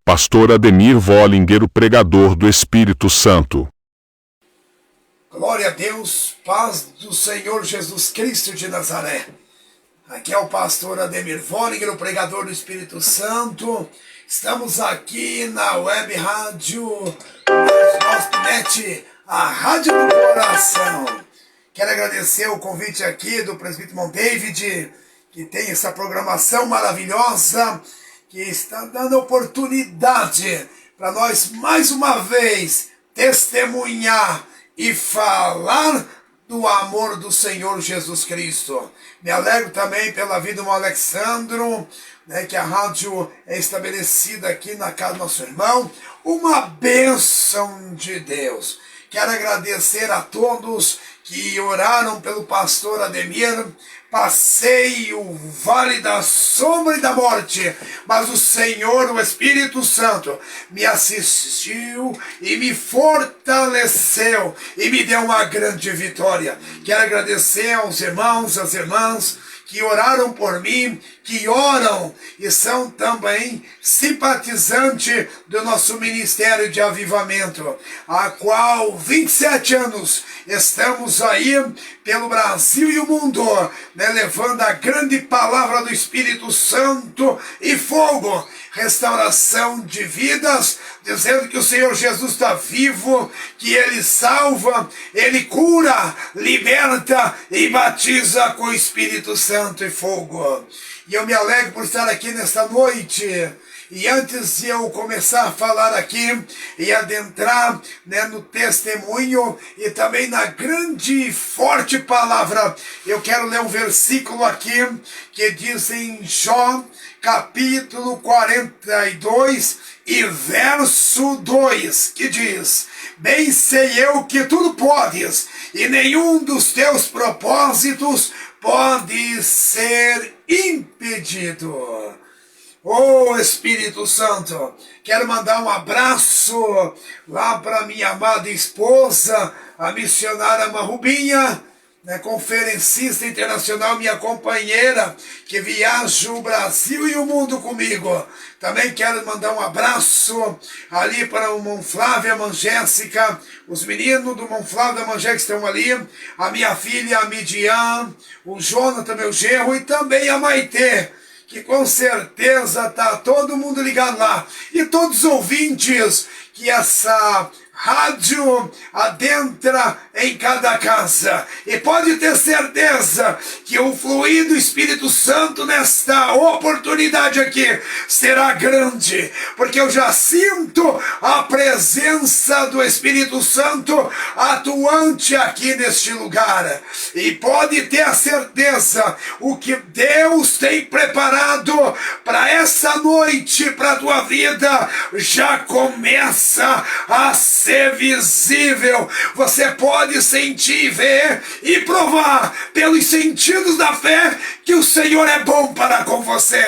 Pastor Ademir Vollinger, o pregador do Espírito Santo. Glória a Deus, paz do Senhor Jesus Cristo de Nazaré. Aqui é o pastor Ademir Vollinger, o pregador do Espírito Santo. Estamos aqui na web rádio Net, a Rádio do Coração. Quero agradecer o convite aqui do presbítero Mon David, que tem essa programação maravilhosa, que está dando oportunidade para nós mais uma vez testemunhar e falar do amor do Senhor Jesus Cristo. Me alegro também pela vida do Alexandro, que a rádio é estabelecida aqui na casa do nosso irmão. Uma bênção de Deus. Quero agradecer a todos que oraram pelo pastor Ademir. Passei o vale da sombra e da morte, mas o Senhor, o Espírito Santo, me assistiu e me fortaleceu e me deu uma grande vitória. Quero agradecer aos irmãos, às irmãs que oraram por mim, que oram e são também simpatizantes do nosso Ministério de Avivamento, a qual 27 anos estamos aí pelo Brasil e o mundo, levando a grande palavra do Espírito Santo e fogo, restauração de vidas, dizendo que o Senhor Jesus está vivo, que Ele salva, Ele cura, liberta e batiza com o Espírito Santo e fogo. E eu me alegro por estar aqui nesta noite. E antes de eu começar a falar aqui e adentrar no testemunho e também na grande e forte palavra, eu quero ler um versículo aqui que diz em Jó, capítulo 42 e verso 2, que diz: bem sei eu que tudo podes, e nenhum dos teus propósitos pode ser impedido. Oh, Espírito Santo, quero mandar um abraço lá para minha amada esposa, a missionária Marrubinha, conferencista internacional, minha companheira, que viaja o Brasil e o mundo comigo. Também quero mandar um abraço ali para o Monflávio e a Mangéssica, os meninos do Monflávio e da Mangéssica estão ali, a minha filha, a Midian, o Jonathan, meu genro, e também a Maitê, que com certeza está todo mundo ligado lá. E todos os ouvintes que essa rádio adentra em cada casa. E pode ter certeza que o fluir do Espírito Santo nesta oportunidade aqui será grande, porque eu já sinto a presença do Espírito Santo atuante aqui neste lugar. E pode ter a certeza o que Deus tem preparado para essa noite, para a tua vida, já começa a ser visível. Você pode sentir, ver e provar pelos sentidos da fé que o Senhor é bom para com você.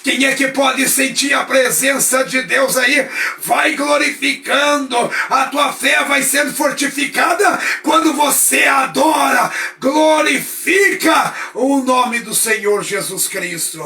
Quem é que pode sentir a presença de Deus aí? Vai glorificando, a tua fé vai sendo fortificada quando você adora, glorifica o nome do Senhor Jesus Cristo.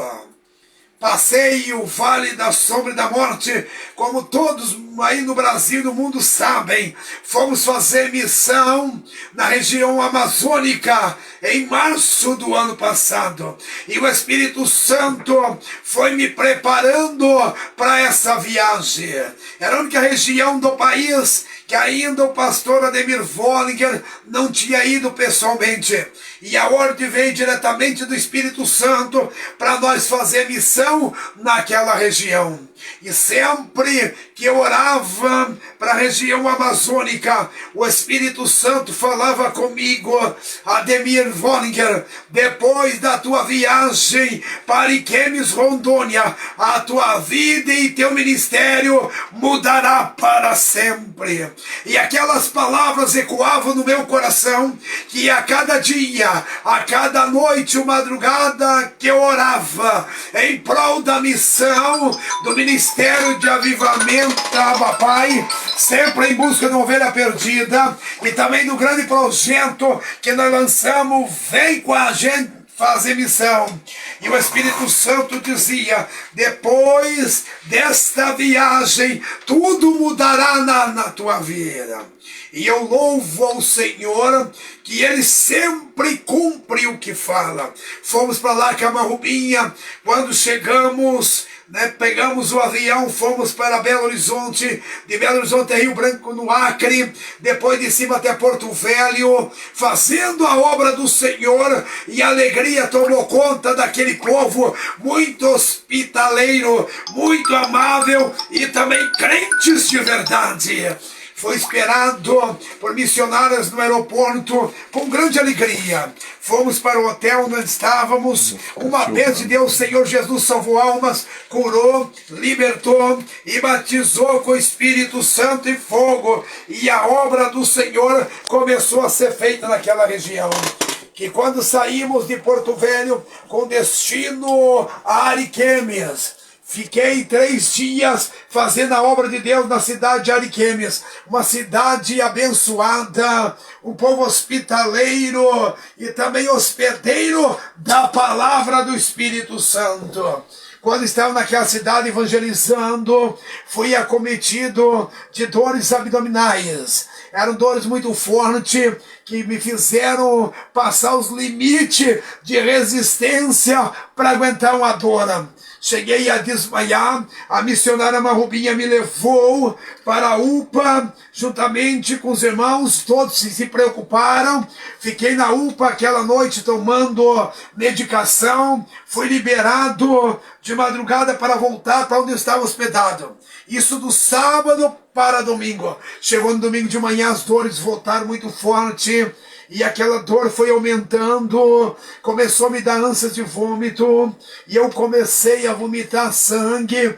Passei o vale da sombra e da morte, como todos aí no Brasil e no mundo sabem. Fomos fazer missão na região amazônica em março do ano passado. E o Espírito Santo foi me preparando para essa viagem. Era a única região do país que ainda o pastor Ademir Vollinger não tinha ido pessoalmente. E a ordem veio diretamente do Espírito Santo para nós fazer missão naquela região. E sempre que eu orava para a região amazônica, o Espírito Santo falava comigo: Ademir Vollinger, depois da tua viagem para Iquemes, Rondônia, a tua vida e teu ministério mudará para sempre. E aquelas palavras ecoavam no meu coração, que a cada dia, a cada noite, madrugada que eu orava em prol da missão do Ministério de Avivamento, papai, sempre em busca de uma ovelha perdida, e também do grande projeto que nós lançamos, Vem com a gente, fazer missão. E o Espírito Santo dizia: depois desta viagem, tudo mudará na tua vida. E eu louvo ao Senhor que Ele sempre cumpre o que fala. Fomos para lá com a Marrubinha, quando chegamos, pegamos o avião, fomos para Belo Horizonte, de Belo Horizonte a Rio Branco, no Acre, depois de cima até Porto Velho, fazendo a obra do Senhor, e a alegria tomou conta daquele povo muito hospitaleiro, muito amável, e também crentes de verdade. Foi esperado por missionários no aeroporto com grande alegria. Fomos para o hotel onde estávamos. Uma vez de Deus, o Senhor Jesus salvou almas, curou, libertou e batizou com o Espírito Santo e fogo. E a obra do Senhor começou a ser feita naquela região. Que quando saímos de Porto Velho com destino a Ariquemes, fiquei 3 dias fazendo a obra de Deus na cidade de Ariquemes, uma cidade abençoada, um povo hospitaleiro e também hospedeiro da palavra do Espírito Santo. Quando estava naquela cidade evangelizando, fui acometido de dores abdominais. Eram dores muito fortes que me fizeram passar os limites de resistência para aguentar uma dor. Cheguei a desmaiar, a missionária Marrubinha me levou para a UPA, juntamente com os irmãos, todos se preocuparam. Fiquei na UPA aquela noite tomando medicação, fui liberado de madrugada para voltar para onde eu estava hospedado. Isso do sábado para domingo. Chegou no domingo de manhã, as dores voltaram muito forte. E aquela dor foi aumentando, começou a me dar ânsias de vômito, e eu comecei a vomitar sangue,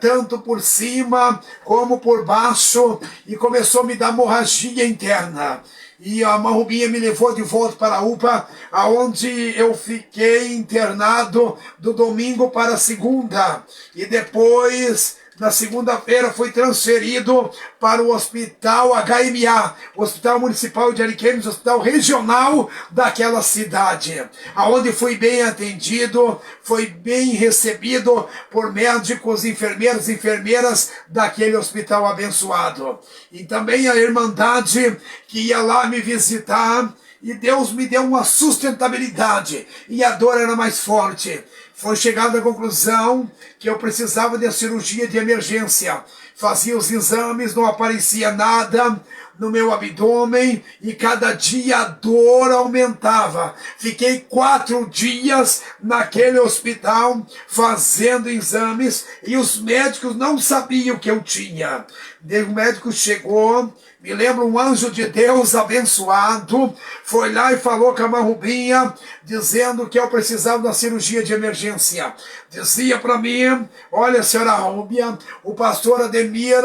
tanto por cima como por baixo, e começou a me dar hemorragia interna. E a Marrubinha me levou de volta para a UPA, aonde eu fiquei internado do domingo para a segunda, e depois, na segunda-feira, fui transferido para o Hospital HMA, Hospital Municipal de Ariquemes, Hospital Regional daquela cidade, aonde fui bem atendido, fui bem recebido por médicos, enfermeiros e enfermeiras daquele hospital abençoado. E também a Irmandade que ia lá me visitar, e Deus me deu uma sustentabilidade, e a dor era mais forte. Foi chegado à conclusão que eu precisava de cirurgia de emergência. Fazia os exames, não aparecia nada no meu abdômen, e cada dia a dor aumentava. Fiquei 4 dias naquele hospital fazendo exames, e os médicos não sabiam o que eu tinha. O médico chegou, me lembro, um anjo de Deus abençoado, foi lá e falou com a Marrubinha, dizendo que eu precisava da cirurgia de emergência. Dizia para mim: olha, senhora Rúbia, o pastor Ademir,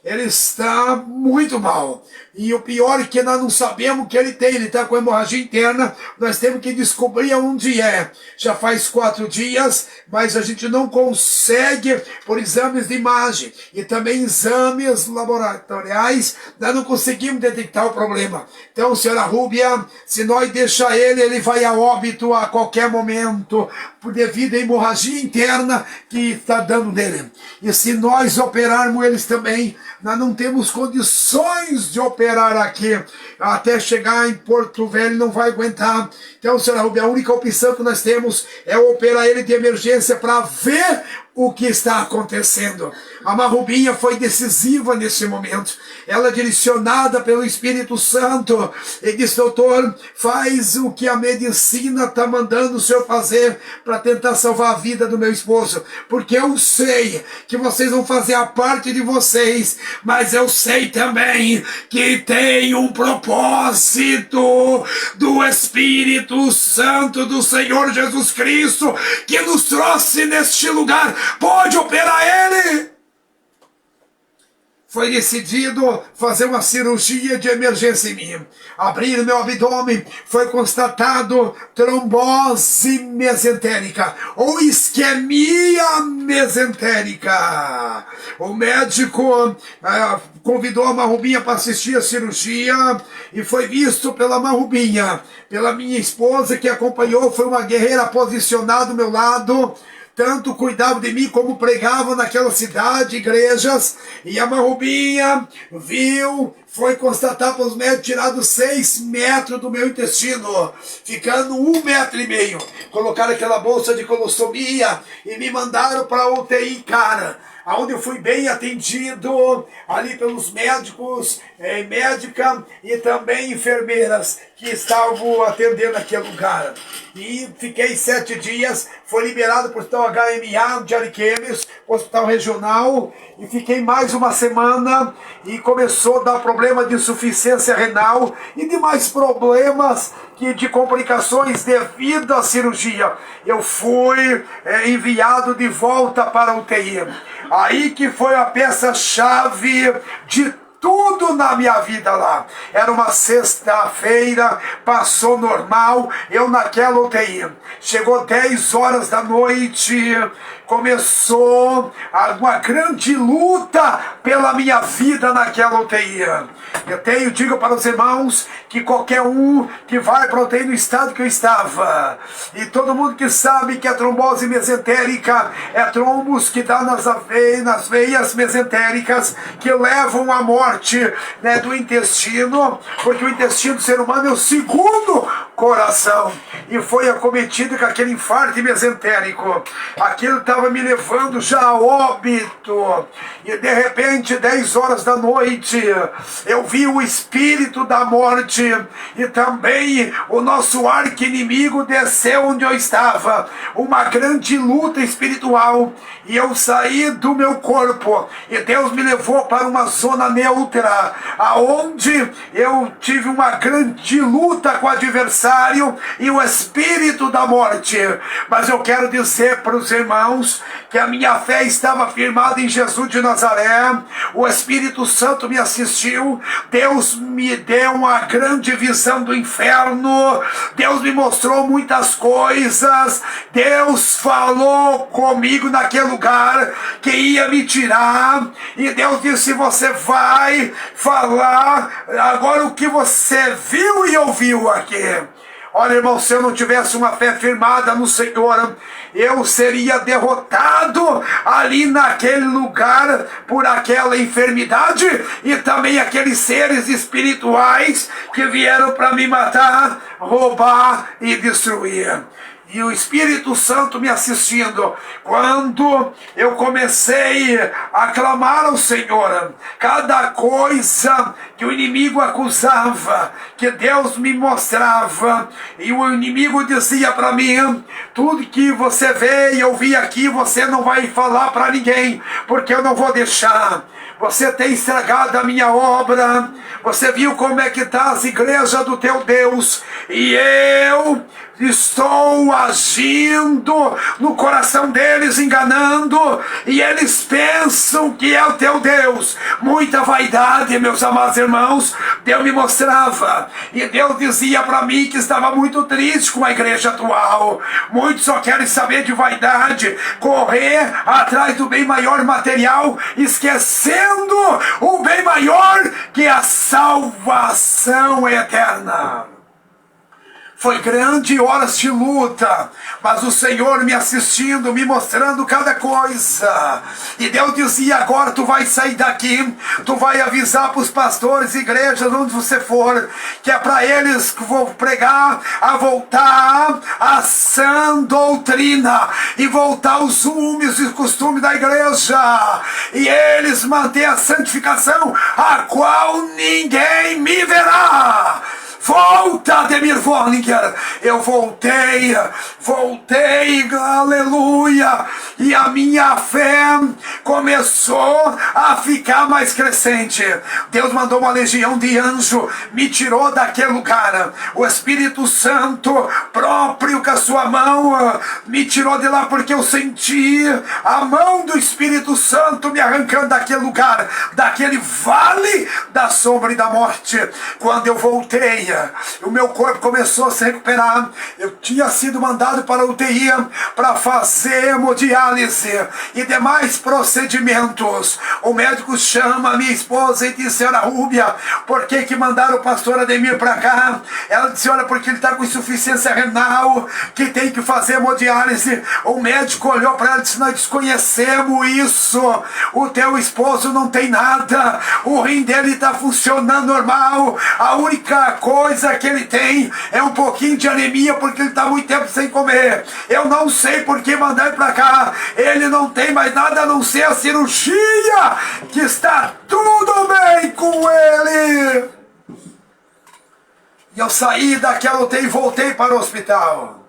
ele está muito mal. E o pior é que nós não sabemos o que ele tem. Ele está com hemorragia interna, nós temos que descobrir onde é. Já faz 4 dias, mas a gente não consegue, por exames de imagem e também exames laboratoriais, nós não conseguimos detectar o problema. Então, senhora Rúbia, se nós deixar ele vai a óbito a qualquer momento, devido à hemorragia interna que está dando nele. E se nós operarmos eles também, nós não temos condições de operar aqui. Até chegar em Porto Velho não vai aguentar. Então, senhora Rubia, a única opção que nós temos é operar ele de emergência para ver o que está acontecendo. A Marrubinha foi decisiva nesse momento. Ela, direcionada pelo Espírito Santo, e disse: doutor, faz o que a medicina está mandando o senhor fazer para tentar salvar a vida do meu esposo, porque eu sei que vocês vão fazer a parte de vocês, mas eu sei também que tem um propósito do Espírito Santo do Senhor Jesus Cristo que nos trouxe neste lugar. Pode operar ele. foi decidido fazer uma cirurgia de emergência em mim. Abriram meu abdômen, foi constatado trombose mesentérica ou isquemia mesentérica. O médico convidou a Marrubinha para assistir a cirurgia e foi visto pela Marrubinha, pela minha esposa que acompanhou, foi uma guerreira posicionada do meu lado, tanto cuidava de mim como pregava naquela cidade, igrejas, e a Marrubinha viu, foi constatar para os médicos tirado 6 metros do meu intestino, ficando 1,5 metros. Colocaram aquela bolsa de colostomia e me mandaram para a UTI, cara, onde eu fui bem atendido ali pelos médicos, médica e também enfermeiras que estavam atendendo aquele lugar. E fiquei 7 dias, foi liberado para o hospital HMA de Ariquemes, hospital regional, e fiquei mais uma semana e começou a dar problema de insuficiência renal e demais problemas de complicações devido à cirurgia. Eu fui enviado de volta para a UTI. Aí que foi a peça-chave de tudo na minha vida lá. Era uma sexta-feira, passou normal, eu naquela UTI. Chegou 10 horas da noite, começou uma grande luta pela minha vida naquela UTI. Eu digo para os irmãos que qualquer um que vai para a UTI no estado que eu estava, e todo mundo que sabe que a trombose mesentérica é trombos que dá nas veias mesentéricas que levam à morte, né, do intestino, porque o intestino do ser humano é o segundo coração, e foi acometido com aquele infarto mesentérico. Aquilo estava me levando já a óbito, e de repente 10 horas da noite eu vi o espírito da morte e também o nosso arqui-inimigo desceu onde eu estava, uma grande luta espiritual, e eu saí do meu corpo e Deus me levou para uma zona neutra, aonde eu tive uma grande luta com o adversário e o espírito da morte. Mas eu quero dizer para os irmãos que a minha fé estava firmada em Jesus de Nazaré, o Espírito Santo me assistiu, Deus me deu uma grande visão do inferno, Deus me mostrou muitas coisas, Deus falou comigo naquele lugar que ia me tirar, e Deus disse: você vai falar agora o que você viu e ouviu aqui. Olha, irmão, se eu não tivesse uma fé firmada no Senhor, eu seria derrotado ali naquele lugar por aquela enfermidade e também aqueles seres espirituais que vieram para me matar, roubar e destruir. E o Espírito Santo me assistindo, quando eu comecei a clamar ao Senhor, cada coisa que o inimigo acusava, que Deus me mostrava, e o inimigo dizia para mim: tudo que você vê e ouvir aqui, você não vai falar para ninguém, porque eu não vou deixar. Você tem estragado a minha obra, você viu como é que está as igrejas do teu Deus, e eu estou agindo no coração deles, enganando, e eles pensam que é o teu Deus. Muita vaidade, meus amados irmãos. Deus me mostrava, e Deus dizia para mim que estava muito triste com a igreja atual. Muitos só querem saber de vaidade, correr atrás do bem maior material, esquecendo o bem maior, que é a salvação eterna. Foi grande horas de luta, mas o Senhor me assistindo, me mostrando cada coisa. E Deus dizia: agora tu vai sair daqui, tu vai avisar para os pastores, igrejas, onde você for, que é para eles que vou pregar a voltar a sã doutrina e voltar aos usos e costumes da igreja. E eles mantêm a santificação, a qual ninguém me verá. Volta, Ademir Vollinger. Eu voltei, aleluia. E a minha fé começou a ficar mais crescente. Deus mandou uma legião de anjo, me tirou daquele lugar. O Espírito Santo próprio com a sua mão me tirou de lá, porque eu senti a mão do Espírito Santo me arrancando daquele lugar, daquele vale da sombra e da morte. Quando eu voltei, o meu corpo começou a se recuperar. Eu tinha sido mandado para a UTI para fazer hemodiálise e demais procedimentos. O médico chama a minha esposa e disse: Ana Rúbia, por que mandaram o pastor Ademir para cá? Ela disse: olha, porque ele está com insuficiência renal, que tem que fazer hemodiálise. O médico olhou para ela e disse: nós desconhecemos isso, o teu esposo não tem nada, o rim dele está funcionando normal, a única coisa que ele tem é um pouquinho de anemia, porque ele está muito tempo sem comer. Eu não sei por que mandar ele para cá, ele não tem mais nada a não ser a cirurgia, que está tudo bem com ele. E eu saí daquela UTI e voltei para o hospital.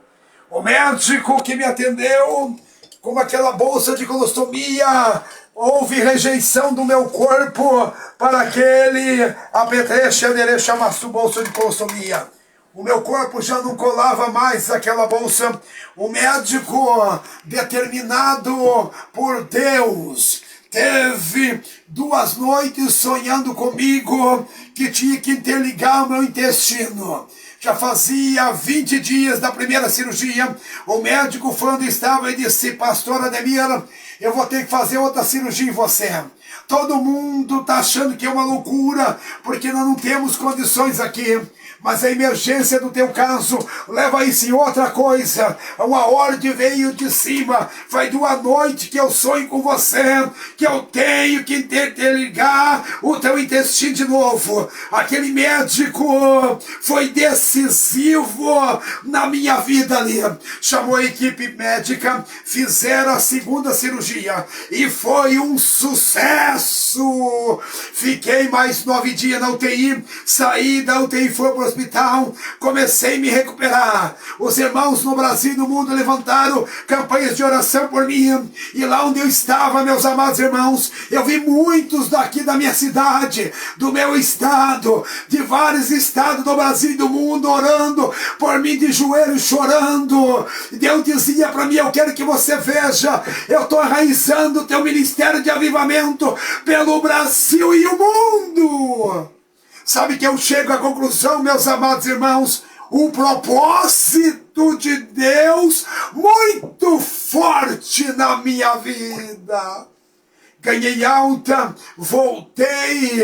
O médico que me atendeu com aquela bolsa de colostomia, houve rejeição do meu corpo para aquele apetreche aderecha maço bolsa de colostomia. O meu corpo já não colava mais aquela bolsa. O médico, determinado por Deus, teve 2 noites sonhando comigo que tinha que interligar o meu intestino. Já fazia 20 dias da primeira cirurgia. O médico foi onde estava e disse: pastor Ademir, eu vou ter que fazer outra cirurgia em você. Todo mundo está achando que é uma loucura, porque nós não temos condições aqui. Mas a emergência do teu caso leva isso em outra coisa. Uma ordem veio de cima. Faz 2 noites que eu sonho com você, que eu tenho que interligar o teu intestino de novo. Aquele médico foi decisivo na minha vida ali. Chamou a equipe médica, fizeram a 2ª cirurgia e foi um sucesso. Fiquei mais 9 dias na UTI, saí da UTI, fui para o hospital, comecei a me recuperar. Os irmãos no Brasil e no mundo levantaram campanhas de oração por mim, e lá onde eu estava, meus amados irmãos, eu vi muitos daqui da minha cidade, do meu estado, de vários estados do Brasil e do mundo, orando por mim de joelhos, chorando. Deus dizia para mim: eu quero que você veja, eu estou enraizando o teu ministério de avivamento pelo Brasil e o mundo. Sabe que eu chego à conclusão, meus amados irmãos, o propósito de Deus muito forte na minha vida. Ganhei alta, voltei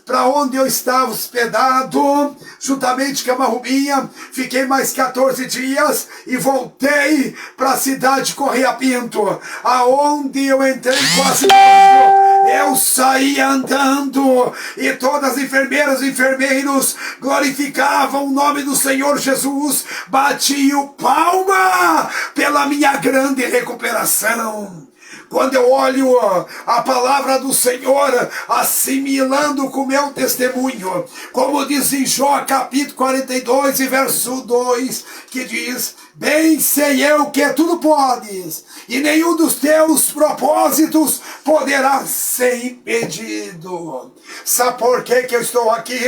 para onde eu estava hospedado, juntamente com a Marrubinha, fiquei mais 14 dias e voltei para a cidade de Correia Pinto, aonde eu entrei quase morto. Eu saí andando e todas as enfermeiras e enfermeiros glorificavam o nome do Senhor Jesus, batiam palma pela minha grande recuperação. Quando eu olho a palavra do Senhor, assimilando com o meu testemunho, como diz em Jó capítulo 42 e verso 2, que diz: bem sei eu que tudo podes, e nenhum dos teus propósitos poderá ser impedido. Sabe por que eu estou aqui?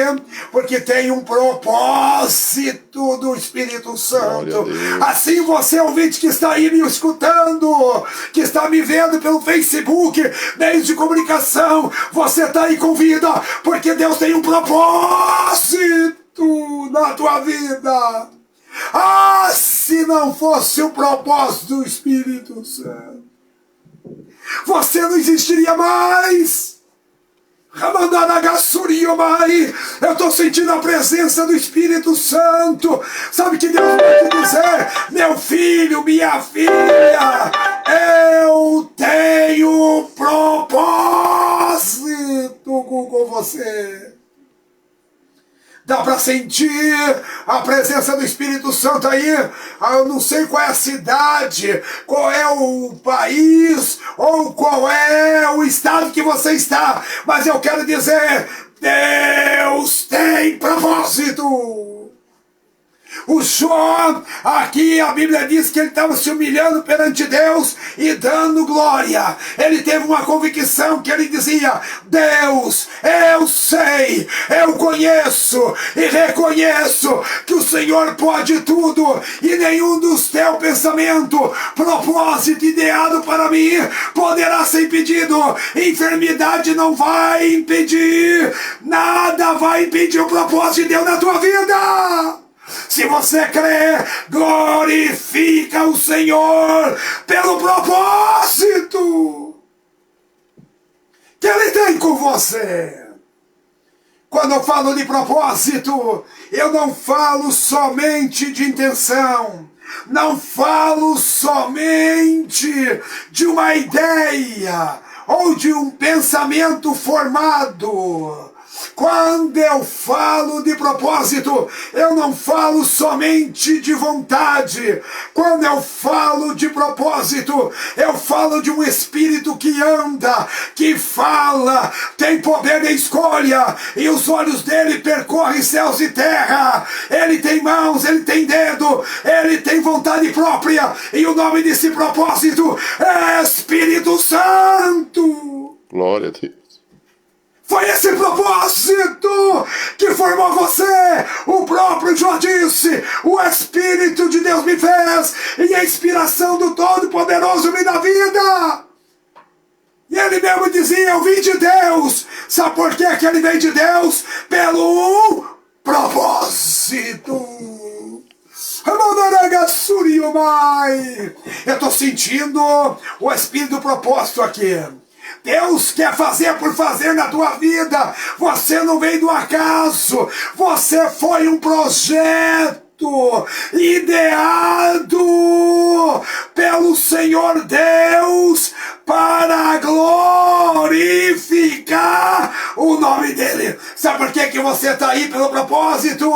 Porque tem um propósito do Espírito Santo. Assim você, ouvinte que está aí me escutando, que está me vendo pelo Facebook, meios de comunicação, você está aí com vida, porque Deus tem um propósito na tua vida. Ah, se não fosse o propósito do Espírito Santo, você não existiria mais. Eu estou sentindo a presença do Espírito Santo. Sabe que Deus vai te dizer: meu filho, minha filha, eu tenho propósito com você. Dá para sentir a presença do Espírito Santo aí? Eu não sei qual é a cidade, qual é o país, ou qual é o estado que você está, mas eu quero dizer: Deus tem propósito. O Jó, aqui a Bíblia diz que ele estava se humilhando perante Deus e dando glória. Ele teve uma convicção que ele dizia: Deus, eu sei, eu conheço e reconheço que o Senhor pode tudo e nenhum dos teus pensamentos, propósito ideado para mim poderá ser impedido. Enfermidade não vai impedir, nada vai impedir o propósito de Deus na tua vida. Se você crê, glorifica o Senhor pelo propósito que Ele tem com você. Quando eu falo de propósito, eu não falo somente de intenção, não falo somente de uma ideia ou de um pensamento formado. Quando eu falo de propósito, eu não falo somente de vontade. Quando eu falo de propósito, eu falo de um espírito que anda, que fala, tem poder de escolha, e os olhos dele percorrem céus e terra. Ele tem mãos, ele tem dedo, ele tem vontade própria, e o nome desse propósito é Espírito Santo. Glória a Deus. Foi esse propósito que formou você. O próprio Jó disse: o Espírito de Deus me fez, e a inspiração do Todo-Poderoso me dá vida. E ele mesmo dizia: eu vim de Deus. Sabe por que ele veio de Deus? Pelo propósito. Eu estou sentindo o Espírito do propósito aqui. Deus quer fazer por fazer na tua vida. Você não veio do acaso. Você foi um projeto ideado pelo Senhor Deus para glorificar o nome dele. Sabe por que você está aí? Pelo propósito,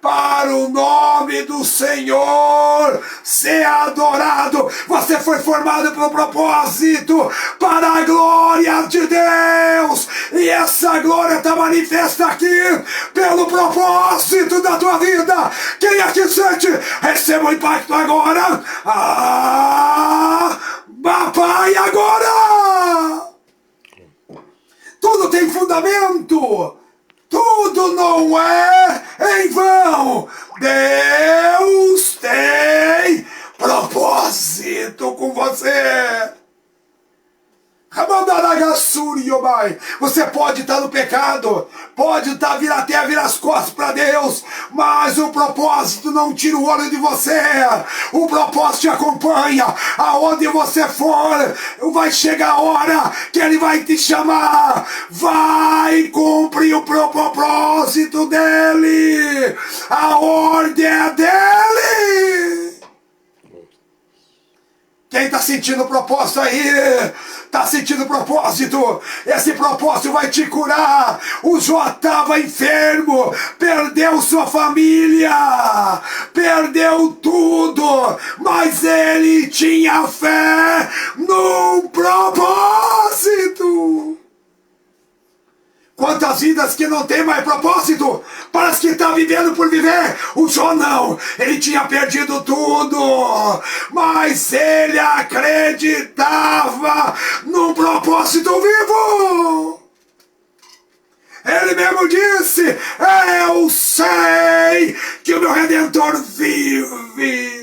para o nome do Senhor ser adorado. Você foi formado pelo propósito para a glória de Deus, e essa glória está manifesta aqui pelo propósito da tua vida. Quem aqui sente? Receba o impacto agora. Papai, agora! Tudo tem fundamento. Tudo não é em vão. Deus tem propósito com você. Você pode estar no pecado, pode estar virar as costas para Deus, mas o propósito não tira o olho de você. O propósito te acompanha aonde você for. Vai chegar a hora que Ele vai te chamar, vai cumprir o propósito dele. A ordem é dele. Quem está sentindo o propósito aí? Está sentindo o propósito? Esse propósito vai te curar. O Jó estava enfermo, perdeu sua família, perdeu tudo, mas ele tinha fé num propósito. Quantas vidas que não tem mais propósito, parece que está vivendo por viver. O Jó não, ele tinha perdido tudo, mas ele acreditava num propósito vivo. Ele mesmo disse: eu sei que o meu Redentor vive.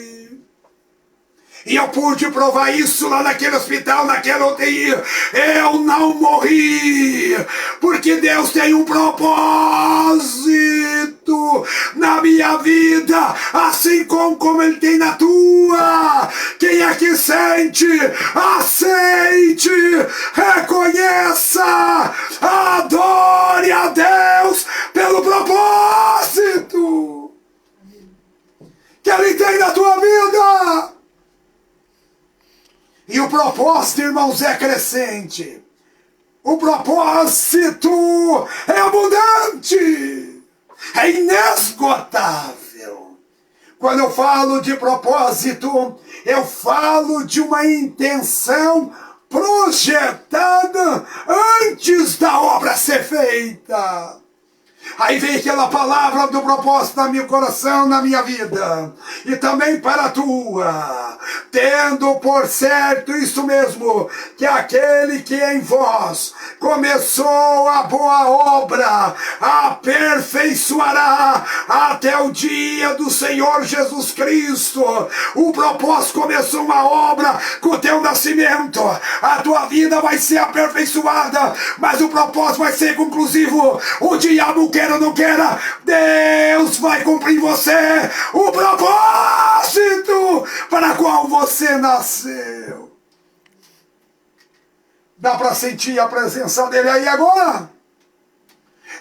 E eu pude provar isso lá naquele hospital, naquela UTI. Eu não morri, porque Deus tem um propósito na minha vida, assim como Ele tem na tua. Quem aqui sente, aceite, reconheça, adore a Deus pelo propósito que Ele tem na tua vida. E o propósito, irmãos, é crescente. O propósito é abundante. É inesgotável. Quando eu falo de propósito, eu falo de uma intenção projetada antes da obra ser feita. Aí vem aquela palavra do propósito na meu coração, na minha vida, e também para a tua, tendo por certo isso mesmo, que aquele que em vós começou a boa obra, aperfeiçoará até o dia do Senhor Jesus Cristo. O propósito começou uma obra com o teu nascimento, a tua vida vai ser aperfeiçoada, mas o propósito vai ser conclusivo. O diabo queira ou não queira, Deus vai cumprir em você o propósito para qual você nasceu. Dá para sentir a presença dele aí agora?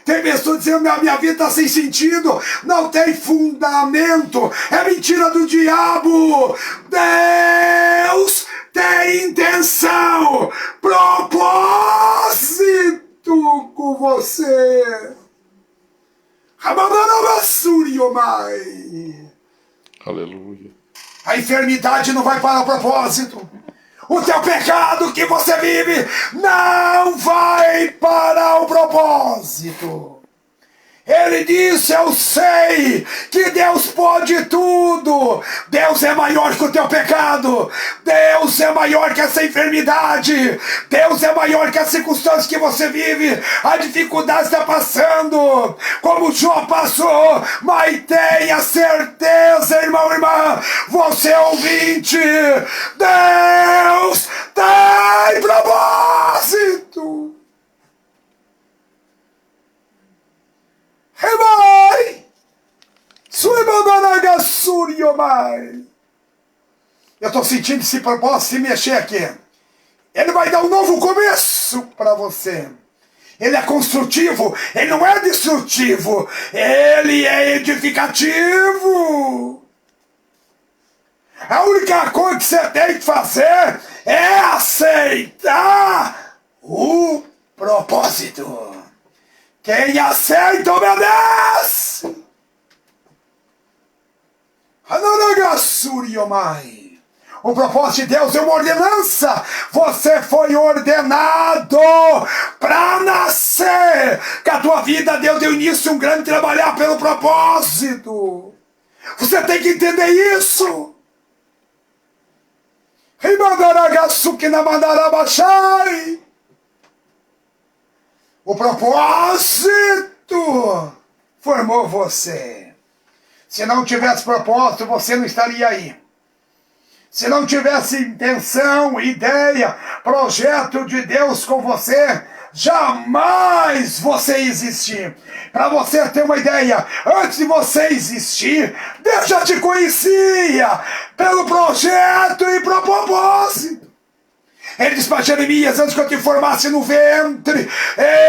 Tem pessoas dizendo, minha vida está sem sentido, não tem fundamento, é mentira do diabo. Deus tem intenção, propósito com você. Aleluia. A enfermidade não vai para o propósito. O teu pecado que você vive não vai para o propósito. Ele disse, eu sei que Deus pode tudo. Deus é maior que o teu pecado. Deus é maior que essa enfermidade. Deus é maior que a circunstância que você vive. A dificuldade está passando, como Jó passou. Mas tenha certeza, irmão, irmã, você é ouvinte, Deus tem propósito. Remai! Eu estou sentindo esse propósito se mexer aqui. Ele vai dar um novo começo para você. Ele é construtivo, ele não é destrutivo, ele é edificativo. A única coisa que você tem que fazer é aceitar o propósito. Quem aceita, obedece. O propósito de Deus é uma ordenança. Você foi ordenado para nascer. Que a tua vida, Deus deu início a um grande trabalhar pelo propósito. Você tem que entender isso. O propósito formou você. Se não tivesse propósito, você não estaria aí. Se não tivesse intenção, ideia, projeto de Deus com você, jamais você existir. Para você ter uma ideia, antes de você existir, Deus já te conhecia pelo projeto e pro propósito. Ele disse para Jeremias, antes que eu te formasse no ventre,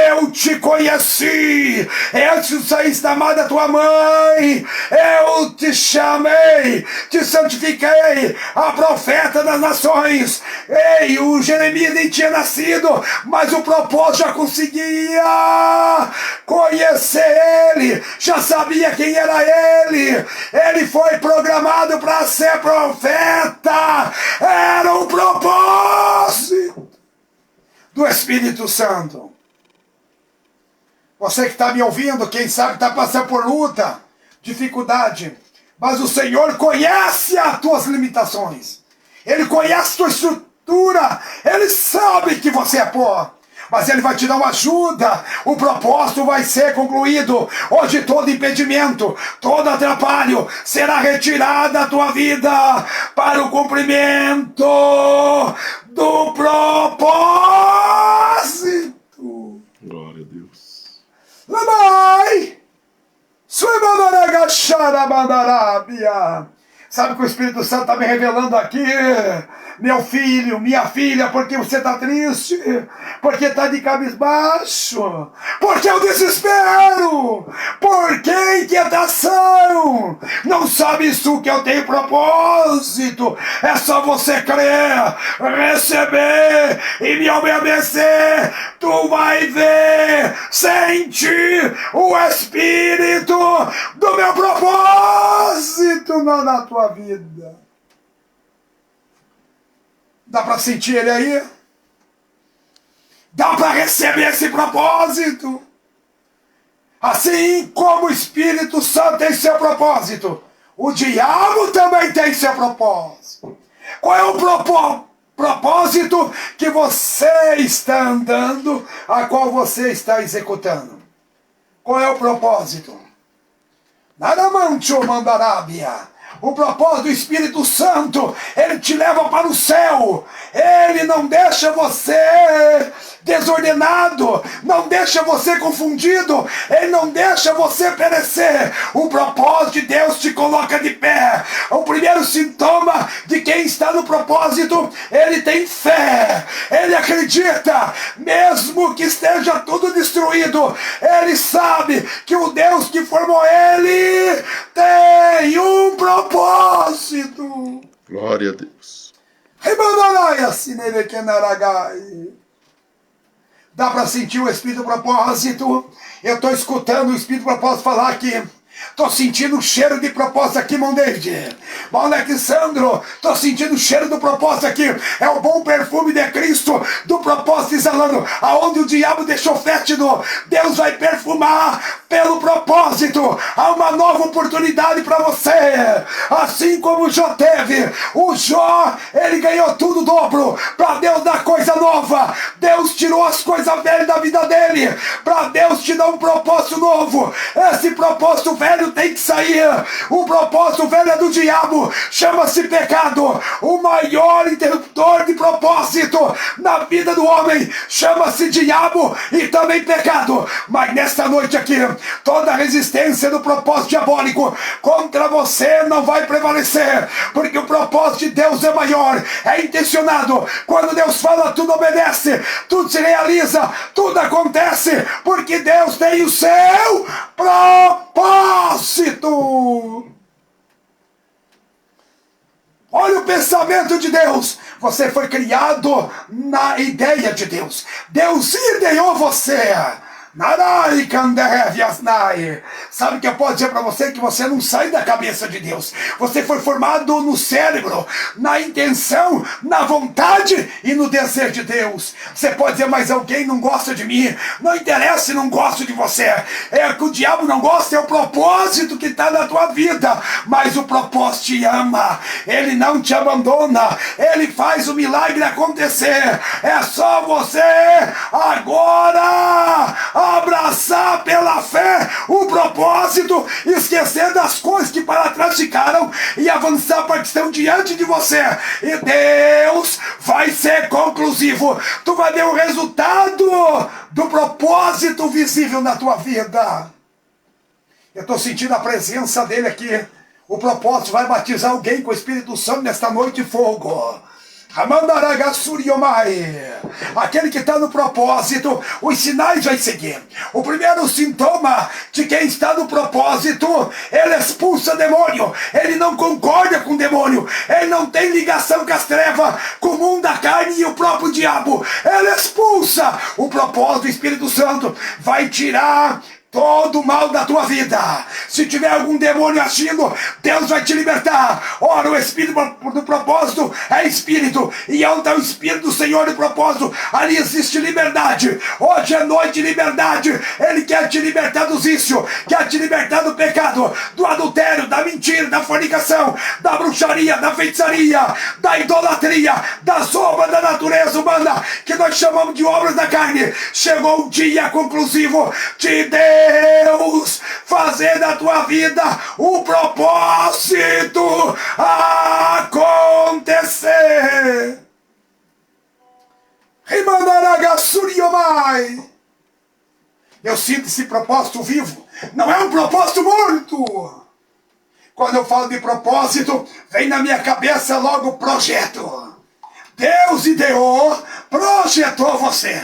eu te conheci. Antes de sair da mãe da tua mãe, eu te chamei, te santifiquei, a profeta das nações. Ei, o Jeremias nem tinha nascido, mas o propósito já conseguia conhecer ele, já sabia quem era ele. Ele foi programado para ser profeta, era um propósito do Espírito Santo. Você que está me ouvindo, quem sabe está passando por luta, dificuldade, mas o Senhor conhece as tuas limitações, Ele conhece a tua estrutura, Ele sabe que você é pó, mas Ele vai te dar uma ajuda. O propósito vai ser concluído. Hoje todo impedimento, todo atrapalho será retirado da tua vida para o cumprimento do propósito. Glória a Deus. Lamai! Sabe que o Espírito Santo está me revelando aqui? Meu filho, minha filha, porque você está triste? Porque está de cabisbaixo? Porque é o desespero? Porque a inquietação? Não sabes tu que eu tenho propósito? É só você crer, receber e me obedecer. Tu vai ver, sentir o Espírito do meu propósito na tua vida. Dá para sentir ele aí? Dá para receber esse propósito? Assim como o Espírito Santo tem seu propósito, o diabo também tem seu propósito. Qual é o propósito que você está andando, a qual você está executando? Qual é o propósito? Naramancho mandarábia. O propósito do Espírito Santo, ele te leva para o céu. Ele não deixa você desordenado, não deixa você confundido, ele não deixa você perecer. O propósito de Deus te coloca de pé. O primeiro sintoma de quem está no propósito, ele tem fé, ele acredita, mesmo que esteja tudo destruído, ele sabe que o Deus que formou ele tem um propósito. Glória a Deus. Dá para sentir o Espírito do propósito? Eu estou escutando o Espírito do propósito falar aqui. Estou sentindo o cheiro de propósito aqui, irmão David. Bom, Alexandro, estou sentindo o cheiro do propósito aqui. É o bom perfume de Cristo, do propósito exalando. Aonde o diabo deixou fétido, Deus vai perfumar pelo propósito. Há uma nova oportunidade para você. Assim como o Jó teve. O Jó, ele ganhou tudo dobro. Para Deus dar coisa nova. Deus tirou as coisas velhas da vida dele. Para Deus te dar um propósito novo. Esse propósito velho tem que sair. O propósito velho é do diabo. Chama-se pecado. O maior interruptor de propósito na vida do homem chama-se diabo e também pecado. Mas nesta noite aqui, toda a resistência do propósito diabólico contra você não vai prevalecer, porque o propósito de Deus é maior, é intencionado. Quando Deus fala, tudo obedece, tudo se realiza, tudo acontece, porque Deus tem o seu propósito. Olha o pensamento de Deus. Você foi criado na ideia de Deus. Deus ideou você. Sabe o que eu posso dizer para você? Que você não sai da cabeça de Deus. Você foi formado no cérebro, na intenção, na vontade e no desejo de Deus. Você pode dizer, mas alguém não gosta de mim. Não interessa se não gosta de você. É que o diabo não gosta, é o propósito que está na tua vida. Mas o propósito te ama. Ele não te abandona. Ele faz o milagre acontecer. É só você agora abraçar pela fé o propósito, esquecer das coisas que para trás ficaram e avançar para que estão diante de você. E Deus vai ser conclusivo. Tu vai ver o resultado do propósito visível na tua vida. Eu estou sentindo a presença dele aqui. O propósito vai batizar alguém com o Espírito Santo nesta noite de fogo. Aquele que está no propósito, os sinais vão seguir. O primeiro sintoma de quem está no propósito, ele expulsa demônio. Ele não concorda com o demônio. Ele não tem ligação com as trevas, com o mundo da carne e o próprio diabo. Ele expulsa. O propósito do Espírito Santo vai tirar todo o mal da tua vida. Se tiver algum demônio agindo, Deus vai te libertar. Ora, o Espírito do propósito é Espírito. E onde está o Espírito do Senhor do propósito, ali existe liberdade. Hoje é noite de liberdade. Ele quer te libertar dos vícios, quer te libertar do pecado, do adultério, da mentira, da fornicação, da bruxaria, da feitiçaria, da idolatria, das obras da natureza humana, que nós chamamos de obras da carne. Chegou o dia conclusivo de Deus fazer da tua vida o propósito acontecer. Eu sinto esse propósito vivo. Não é um propósito morto. Quando eu falo de propósito, vem na minha cabeça logo projeto. Deus ideou, projetou você.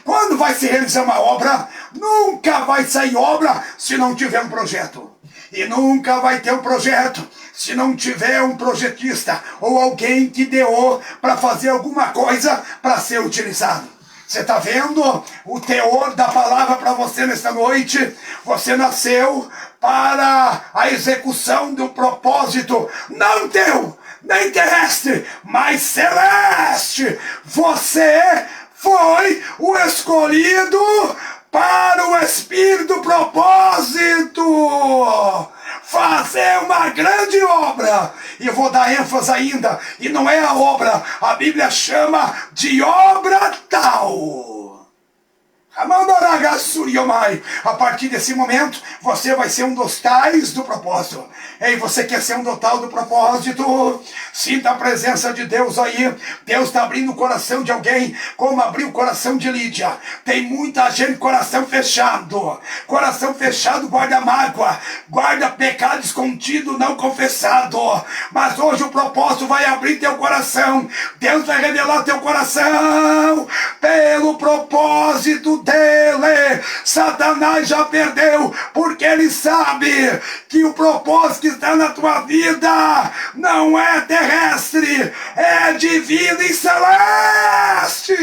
Quando vai se realizar uma obra, nunca vai sair obra se não tiver um projeto. E nunca vai ter um projeto se não tiver um projetista ou alguém que ideou para fazer alguma coisa para ser utilizado. Você está vendo o teor da palavra para você nesta noite? Você nasceu para a execução de um propósito, não teu, nem terrestre, mas celeste. Você foi o escolhido para o Espírito propósito fazer uma grande obra. E eu vou dar ênfase ainda, e não é a obra, a Bíblia chama de obra tal. A partir desse momento, você vai ser um dos tais do propósito. Ei, você quer ser um do tal do propósito? Sinta a presença de Deus aí. Deus está abrindo o coração de alguém, como abriu o coração de Lídia. Tem muita gente com coração fechado. Coração fechado guarda mágoa, guarda pecado escondido, não confessado. Mas hoje o propósito vai abrir teu coração. Deus vai revelar teu coração pelo propósito dele. Satanás já perdeu, porque ele sabe que o propósito que está na tua vida não é terrestre, é divino e celeste.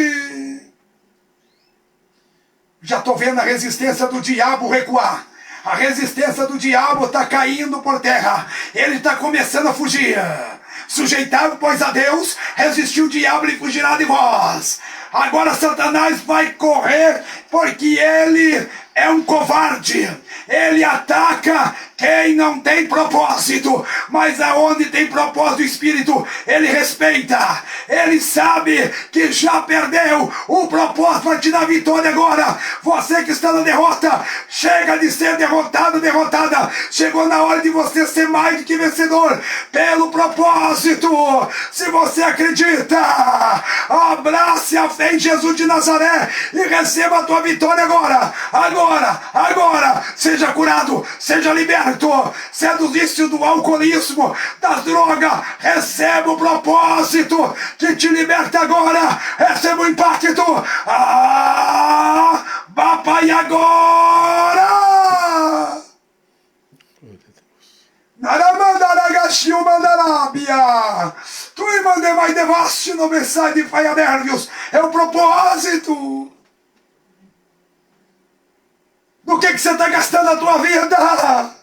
Já estou vendo a resistência do diabo recuar. A resistência do diabo está caindo por terra. Ele está começando a fugir. Sujeitado, pois, a Deus, resistiu o diabo e fugirá de vós. Agora Satanás vai correr, porque ele é um covarde. Ele ataca quem não tem propósito, mas aonde tem propósito do Espírito, ele respeita. Ele sabe que já perdeu. O propósito vai te dar vitória agora. Você que está na derrota, chega de ser derrotado, derrotada. Chegou na hora de você ser mais do que vencedor pelo propósito. Se você acredita, abrace a fé em Jesus de Nazaré e receba a tua vitória agora. Agora, seja curado, seja liberto. Se é do vício do alcoolismo, das drogas, receba o propósito que te liberta agora. Receba o impacto. Papai, agora! Tu e mande mais devaste no mensagem de faia nervios. É o propósito. Do que você está gastando a tua vida?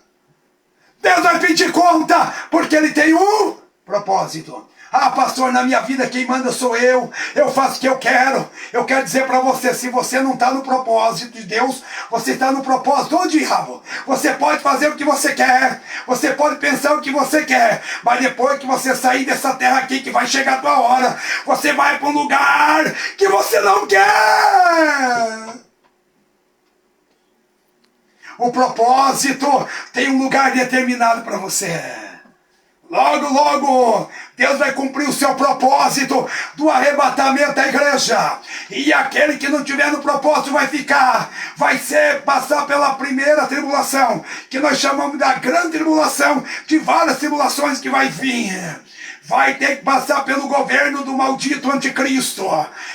Deus vai pedir conta, porque Ele tem um propósito. Ah, pastor, na minha vida quem manda sou eu faço o que eu quero. Eu quero dizer para você, se você não está no propósito de Deus, você está no propósito do diabo. Você pode fazer o que você quer, você pode pensar o que você quer, mas depois que você sair dessa terra aqui, que vai chegar a tua hora, você vai para um lugar que você não quer. O propósito tem um lugar determinado para você. Logo, Deus vai cumprir o seu propósito do arrebatamento da igreja. E aquele que não tiver no propósito vai passar pela primeira tribulação, que nós chamamos da grande tribulação, de várias tribulações que vai vir. Vai ter que passar pelo governo do maldito anticristo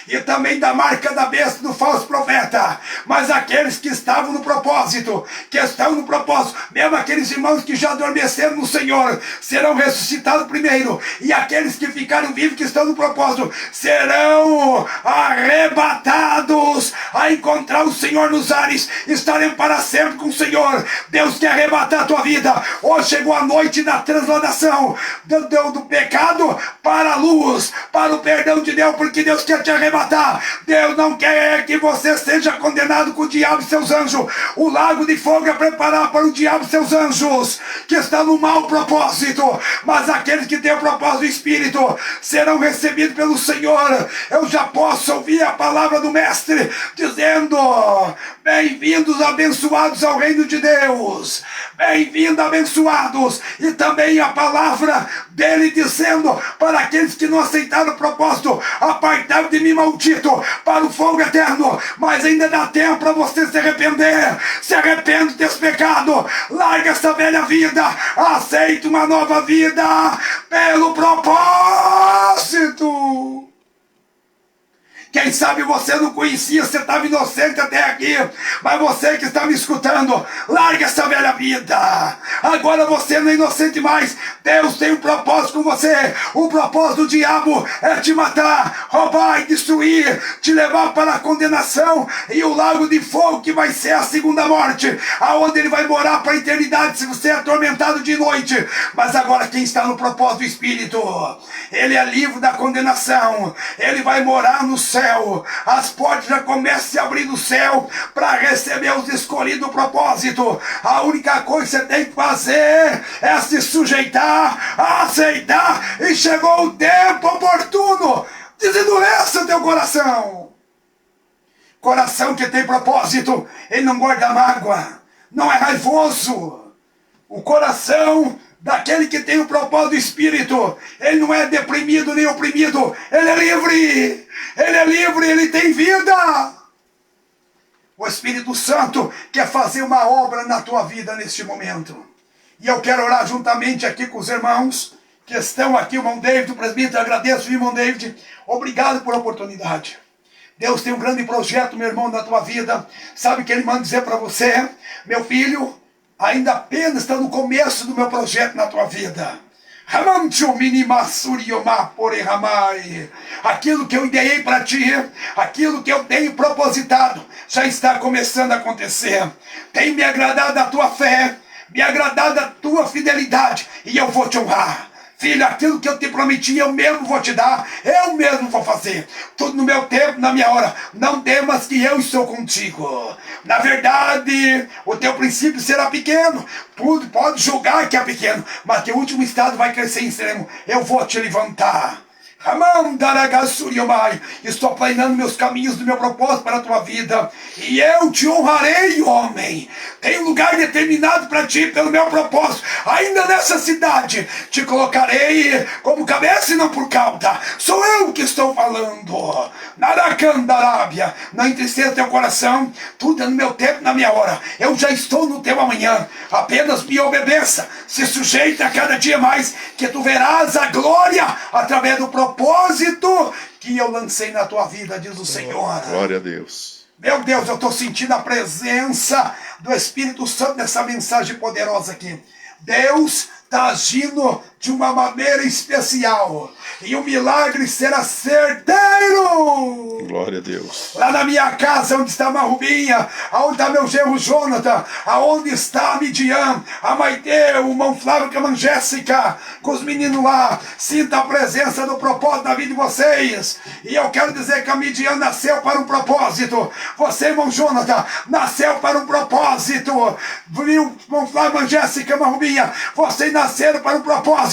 e também da marca da besta do falso profeta. Mas aqueles que estavam no propósito, que estão no propósito, mesmo aqueles irmãos que já adormeceram no Senhor, serão ressuscitados primeiro. E aqueles que ficaram vivos, que estão no propósito, serão arrebatados a encontrar o Senhor nos ares. Estaremos para sempre com o Senhor. Deus quer arrebatar a tua vida. Hoje chegou a noite da transladação do pecado para a luz, para o perdão de Deus, porque Deus quer te arrebatar. Deus não quer que você seja condenado com o diabo e seus anjos. O lago de fogo é preparado para o diabo e seus anjos, que estão no mau propósito. Mas aqueles que têm o propósito do Espírito serão recebidos pelo Senhor. Eu já posso ouvir a palavra do Mestre dizendo: bem-vindos, abençoados ao reino de Deus. Bem-vindos, abençoados. E também a palavra dele dizendo para aqueles que não aceitaram o propósito: apartai de mim, maldito, para o fogo eterno. Mas ainda dá tempo para você se arrepender. Se arrepende dos teus pecados. Larga essa velha vida. Aceita uma nova vida pelo propósito. Quem sabe você não conhecia, você estava inocente até aqui, mas você que está me escutando, larga essa velha vida. Agora você não é inocente mais. Deus tem um propósito com você. O propósito do diabo é te matar, roubar e destruir, te levar para a condenação e o lago de fogo, que vai ser a segunda morte, aonde ele vai morar para a eternidade se você é atormentado de noite. Mas agora quem está no propósito do Espírito, ele é livre da condenação. Ele vai morar no céu. céu, as portas já começam a se abrir no céu para receber os escolhidos do propósito. A única coisa que você tem que fazer é se sujeitar, aceitar, e chegou o tempo oportuno. Desendureça o teu coração. Coração que tem propósito, ele não guarda mágoa, não é raivoso. O coração daquele que tem o propósito do Espírito, ele não é deprimido nem oprimido, ele é livre, ele tem vida. O Espírito Santo quer fazer uma obra na tua vida neste momento. E eu quero orar juntamente aqui com os irmãos que estão aqui, o irmão David, o presbítero, agradeço, irmão David, obrigado por a oportunidade. Deus tem um grande projeto, meu irmão, na tua vida. Sabe o que ele manda dizer para você? Meu filho, ainda apenas está no começo do meu projeto na tua vida. Aquilo que eu ideei para ti, aquilo que eu tenho propositado, já está começando a acontecer. Tem me agradado a tua fé, me agradado a tua fidelidade, e eu vou te honrar. Filho, aquilo que eu te prometi, eu mesmo vou te dar, eu mesmo vou fazer. Tudo no meu tempo, na minha hora. Não temas que eu estou contigo. Na verdade, o teu princípio será pequeno. Tudo pode julgar que é pequeno, mas teu último estado vai crescer em extremo. Eu vou te levantar. Estou planejando meus caminhos do meu propósito para a tua vida, e eu te honrarei, homem. Tem um lugar determinado para ti pelo meu propósito. Ainda nessa cidade te colocarei como cabeça e não por cauda. Sou eu que estou falando. Naracandarábia, não entristeça teu coração. Tudo é no meu tempo, na minha hora. Eu já estou no teu amanhã. Apenas me obedeça. Se sujeita a cada dia mais, que tu verás a glória através do propósito que eu lancei na tua vida, diz o Senhor. Glória a Deus. Meu Deus, eu estou sentindo a presença do Espírito Santo nessa mensagem poderosa aqui. Deus está agindo de uma maneira especial. E o milagre será certeiro. Glória a Deus. Lá na minha casa, onde está a Marrubinha, aonde está meu genro Jonathan, aonde está a Midian, a Maite, o irmão Flávio, a irmã Jéssica, com os meninos lá. Sinta a presença do propósito na vida de vocês. E eu quero dizer que a Midian nasceu para um propósito. Você, irmão Jonathan, nasceu para um propósito. Viu, irmão Flávio, irmã Jéssica, Marrubinha, vocês nasceram para um propósito.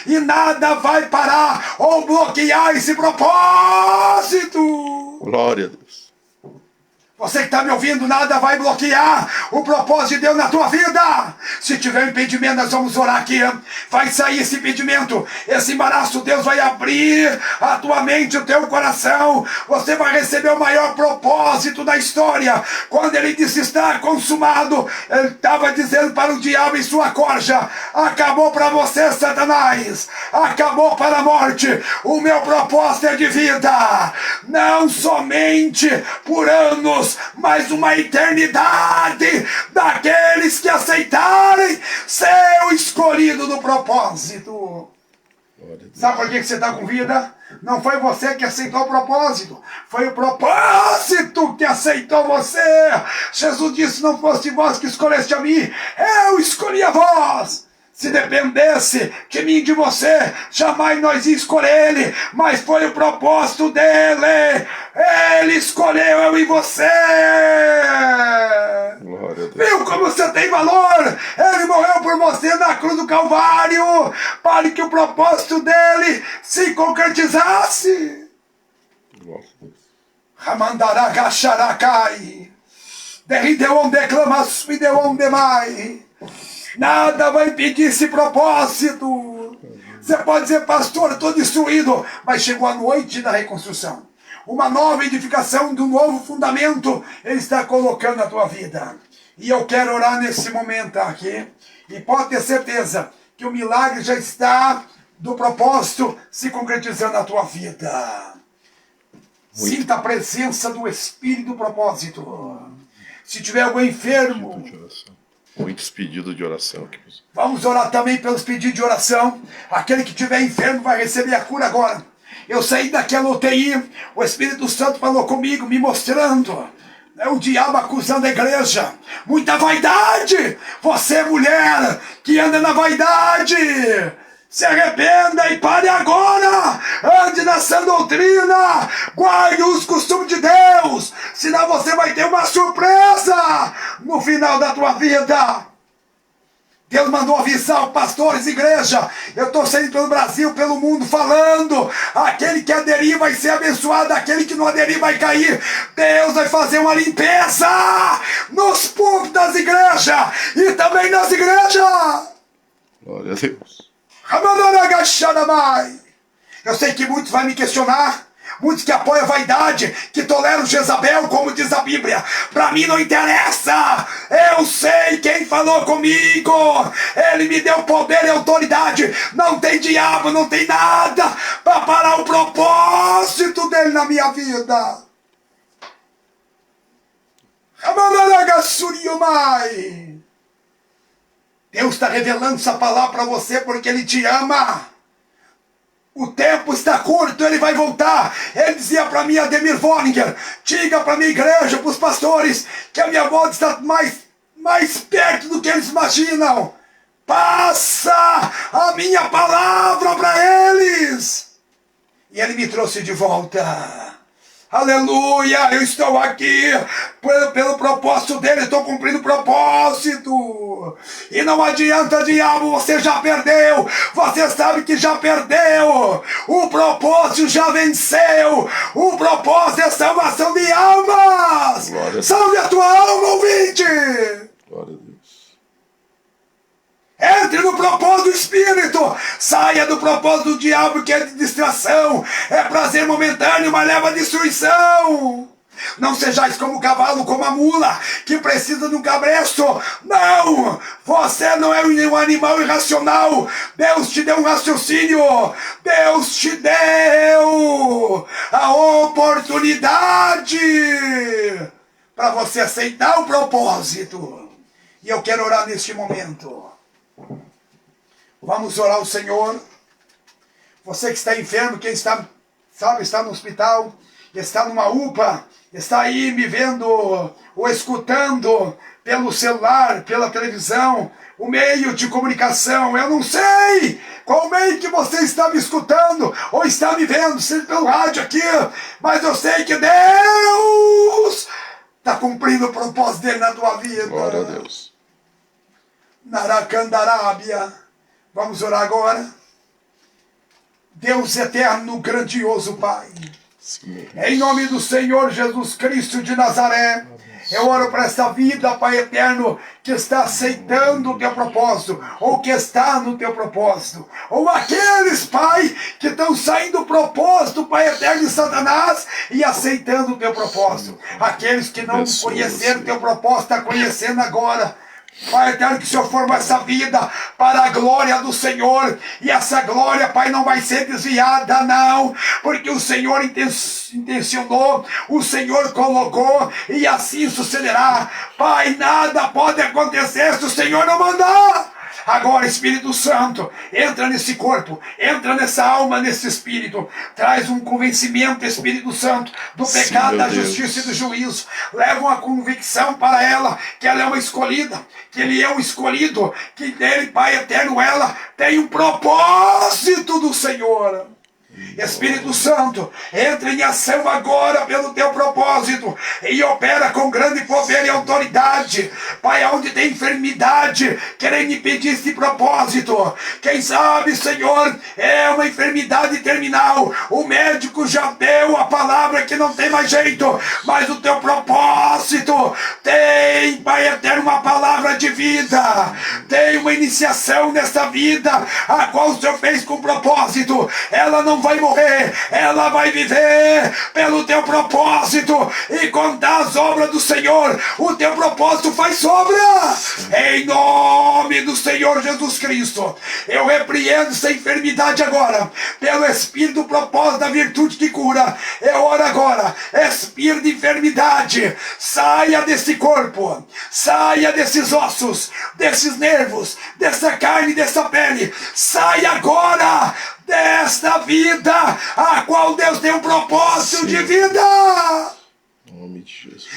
E nada vai parar ou bloquear esse propósito. Glória a Deus. Você que está me ouvindo, nada vai bloquear o propósito de Deus na tua vida. Se tiver impedimento, nós vamos orar aqui. Vai sair esse impedimento, esse embaraço. Deus vai abrir a tua mente, o teu coração. Você vai receber o maior propósito da história. Quando ele disse está consumado, ele estava dizendo para o diabo e sua corja: acabou para você, Satanás. Acabou para a morte. O meu propósito é de vida. Não somente por anos, mas uma eternidade daqueles que aceitarem ser o escolhido do propósito. Sabe por que você está com vida? Não foi você que aceitou o propósito, foi o propósito que aceitou você. Jesus disse: não foste vós que escolheste a mim, eu escolhi a vós. Se dependesse de mim e de você, jamais nós ia escolher ele, mas foi o propósito dele. Ele escolheu eu e você. Glória a Deus. Viu como você tem valor? Ele morreu por você na cruz do Calvário, para que o propósito dele se concretizasse. Glória a Deus. Ramandaragacharakai. Derrideon declamas videon demai. Nada vai impedir esse propósito. Você pode dizer: pastor, estou destruído. Mas chegou a noite da reconstrução. Uma nova edificação de um novo fundamento ele está colocando na tua vida. E eu quero orar nesse momento aqui. E pode ter certeza que o milagre já está do propósito se concretizando na tua vida. Sinta a presença do Espírito do propósito. Se tiver alguém enfermo, muitos pedidos de oração aqui. vamos orar também pelos pedidos de oração. Aquele que estiver enfermo vai receber a cura agora. Eu saí daquela UTI, o Espírito Santo falou comigo, me mostrando. É o diabo acusando a igreja. Muita vaidade. Você, mulher, que anda na vaidade. Se arrependa e pare agora! Ande na sã doutrina! Guarde os costumes de Deus! Senão você vai ter uma surpresa no final da tua vida! Deus mandou avisar os pastores, igreja. Eu estou saindo pelo Brasil, pelo mundo, falando. Aquele que aderir vai ser abençoado. Aquele que não aderir vai cair. Deus vai fazer uma limpeza nos púlpitos das igrejas. E também nas igrejas. Glória a Deus. Eu sei que muitos vão me questionar. Muitos que apoiam a vaidade, que toleram Jezabel, como diz a Bíblia. Para mim não interessa. Eu sei quem falou comigo. Ele me deu poder e autoridade. Não tem diabo, não tem nada para parar o propósito dele na minha vida. Deus está revelando essa palavra para você porque Ele te ama. O tempo está curto, ele vai voltar. Ele dizia para mim, Ademir Vollinger, diga para a minha igreja, para os pastores, que a minha volta está mais perto do que eles imaginam. Passa a minha palavra para eles. E ele me trouxe de volta. Aleluia, eu estou aqui pelo propósito dele, estou cumprindo o propósito. E não adianta, diabo, você já perdeu. Você sabe que já perdeu. O propósito já venceu. O propósito é salvação de almas. Salve a tua alma, ouvinte. Glória a Deus. Entre no propósito do Espírito. Saia do propósito do diabo, que é de distração. É prazer momentâneo, mas leva a destruição. Não sejais como o cavalo, como a mula, que precisa de um cabresto. Não! Você não é um animal irracional. Deus te deu um raciocínio. Deus te deu a oportunidade para você aceitar o propósito. E eu quero orar neste momento. Vamos orar ao Senhor. Você que está enfermo, quem está no hospital, está numa UPA, está aí me vendo ou escutando pelo celular, pela televisão, o meio de comunicação. Eu não sei qual meio que você está me escutando ou está me vendo, seja pelo rádio aqui, mas eu sei que Deus está cumprindo o propósito dele na tua vida. Glória a Deus. Naracandarábia. Vamos orar agora. Deus eterno, grandioso Pai. Sim. Em nome do Senhor Jesus Cristo de Nazaré, eu oro para essa vida, Pai eterno, que está aceitando o teu propósito, ou que está no teu propósito, ou aqueles, Pai, que estão saindo do propósito, Pai eterno, de Satanás, e aceitando o teu propósito. Aqueles que não conheceram o teu propósito, estão conhecendo agora. Pai eterno, que o Senhor formou essa vida para a glória do Senhor. E essa glória, Pai, não vai ser desviada, não. Porque o Senhor intencionou, o Senhor colocou, e assim sucederá. Pai, nada pode acontecer se o Senhor não mandar. Agora, Espírito Santo, entra nesse corpo, entra nessa alma, nesse espírito, traz um convencimento, Espírito Santo, do pecado, da justiça e do juízo. Leva uma convicção para ela, que ela é uma escolhida, que ele é um escolhido, que nele, Pai eterno, ela tem um propósito do Senhor. Espírito Santo, entra em ação agora pelo teu propósito e opera com grande poder e autoridade. Pai, onde tem enfermidade, querendo impedir esse propósito. Quem sabe, Senhor, é uma enfermidade terminal. O médico já deu a palavra que não tem mais jeito, mas o teu propósito tem, Pai eterno, uma palavra de vida. Tem uma iniciação nessa vida, a qual o Senhor fez com propósito. Ela não vai morrer, ela vai viver pelo teu propósito e contar as obras do Senhor. O teu propósito faz obra. Em nome do Senhor Jesus Cristo, eu repreendo essa enfermidade agora, pelo Espírito do propósito da virtude que cura. Eu oro agora, espírito de enfermidade, saia desse corpo, saia desses ossos, desses nervos, dessa carne, dessa pele, saia agora desta vida, a qual Deus tem um propósito de vida. Em nome de Jesus.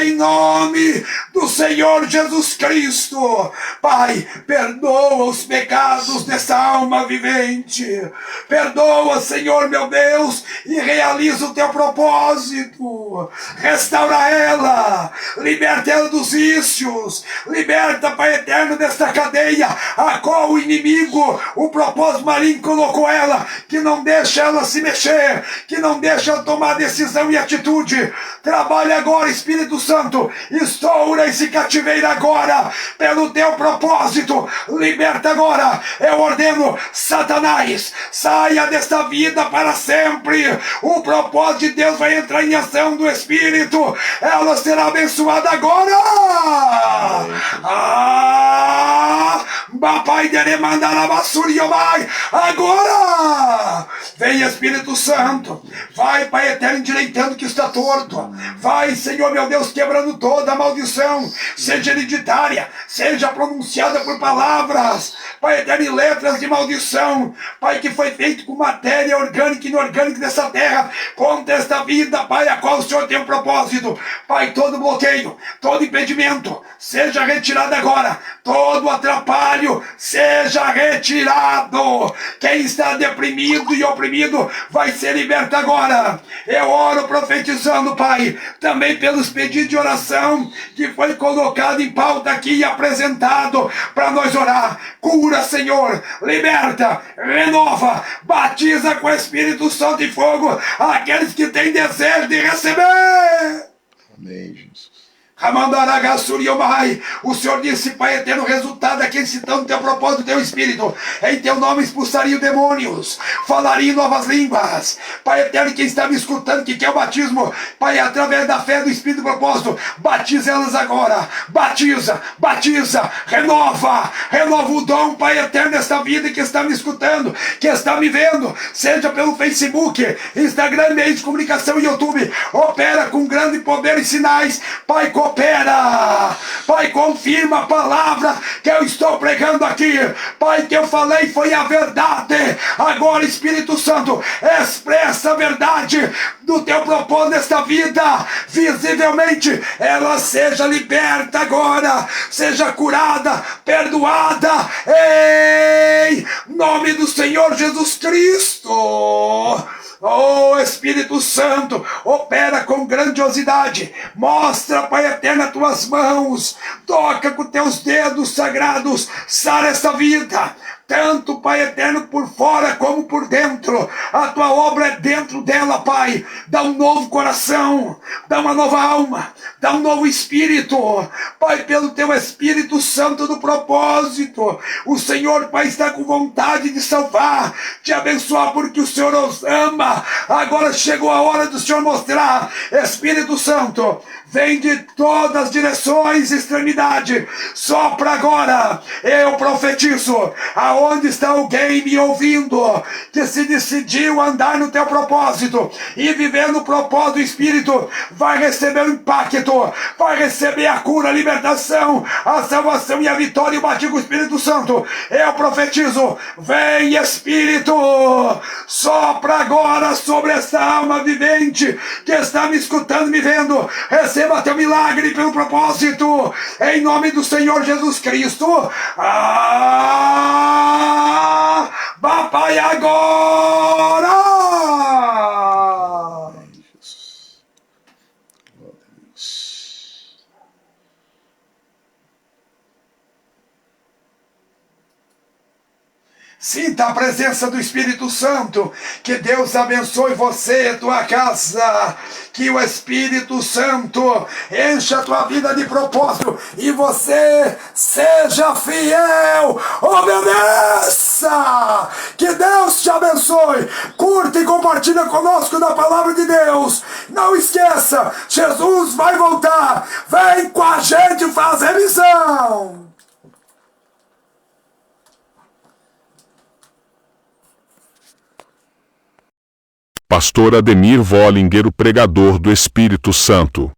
Em nome do Senhor Jesus Cristo. Pai, perdoa os pecados dessa alma vivente. Perdoa, Senhor meu Deus, e realiza o teu propósito. Restaura ela, liberta ela dos vícios, liberta, Pai eterno, desta cadeia a qual o inimigo, o propósito maligno colocou ela, que não deixa ela se mexer, que não deixa ela tomar decisão e atitude. Trabalha agora, Espírito Santo, estoura esse cativeiro agora, pelo teu propósito. Liberta agora, eu ordeno, Satanás, saia desta vida para sempre. O propósito de Deus vai entrar em ação do Espírito, ela será abençoada agora. Papai, agora vem, Espírito Santo, vai, Pai eterno, endireitando o que está torto. Vai, Senhor meu Deus, quebrando toda a maldição, seja hereditária, seja pronunciada por palavras, Pai eterno, em letras de maldição, Pai, que foi feito com matéria orgânica e inorgânica dessa terra, contra esta vida, Pai, a qual o Senhor tem um propósito. Pai, todo bloqueio, todo impedimento, seja retirado agora, todo atrapalho, seja retirado. Quem está deprimido e oprimido vai ser liberto agora. Eu oro profetizando, Pai, também pelos pedidos de oração que foi colocado em pauta aqui e apresentado para nós orar. Cura, Senhor, liberta, renova, batiza com o Espírito Santo e fogo aqueles que têm desejo de receber. Amém, Jesus. O Senhor disse, Pai eterno, o resultado daquele citando teu propósito, teu Espírito, em teu nome expulsaria demônios, falaria em novas línguas. Pai eterno, quem está me escutando, que quer o batismo, Pai, através da fé do Espírito do propósito, batiza elas agora, batiza, renova o dom, Pai eterno, desta vida que está me escutando, que está me vendo, seja pelo Facebook, Instagram, meio de comunicação, YouTube, opera com grande poder e sinais. Pai, coopera, Pai, confirma a palavra que eu estou pregando aqui, Pai, que eu falei foi a verdade. Agora, Espírito Santo, expressa a verdade do teu propósito nesta vida, visivelmente ela seja liberta agora, seja curada, perdoada, em nome do Senhor Jesus Cristo. Oh, Espírito Santo, opera com grandiosidade, mostra, Pai eterno, as tuas mãos, toca com teus dedos sagrados, sara esta vida, tanto, Pai eterno, por fora como por dentro. A tua obra é dentro dela, Pai. Dá um novo coração, dá uma nova alma, dá um novo espírito, Pai, pelo teu Espírito Santo do propósito. O Senhor, Pai, está com vontade de salvar, te abençoar, porque o Senhor os ama. Agora chegou a hora do Senhor mostrar. Espírito Santo, vem de todas as direções e extremidade, sopra agora. Eu profetizo, aonde está alguém me ouvindo, que se decidiu andar no teu propósito e viver no propósito do Espírito, vai receber o impacto, vai receber a cura, a libertação, a salvação e a vitória e o batismo com o Espírito Santo. Eu profetizo, vem Espírito, sopra agora sobre essa alma vivente que está me escutando, me vendo. Receba teu milagre pelo propósito, em nome do Senhor Jesus Cristo. Papai, agora! Sinta a presença do Espírito Santo. Que Deus abençoe você e tua casa. Que o Espírito Santo encha a tua vida de propósito e você seja fiel. Obedeça. Que Deus te abençoe. Curta e compartilha conosco da palavra de Deus. Não esqueça, Jesus vai voltar. Vem com a gente fazer missão. Pastor Ademir Vollinger, o pregador do Espírito Santo.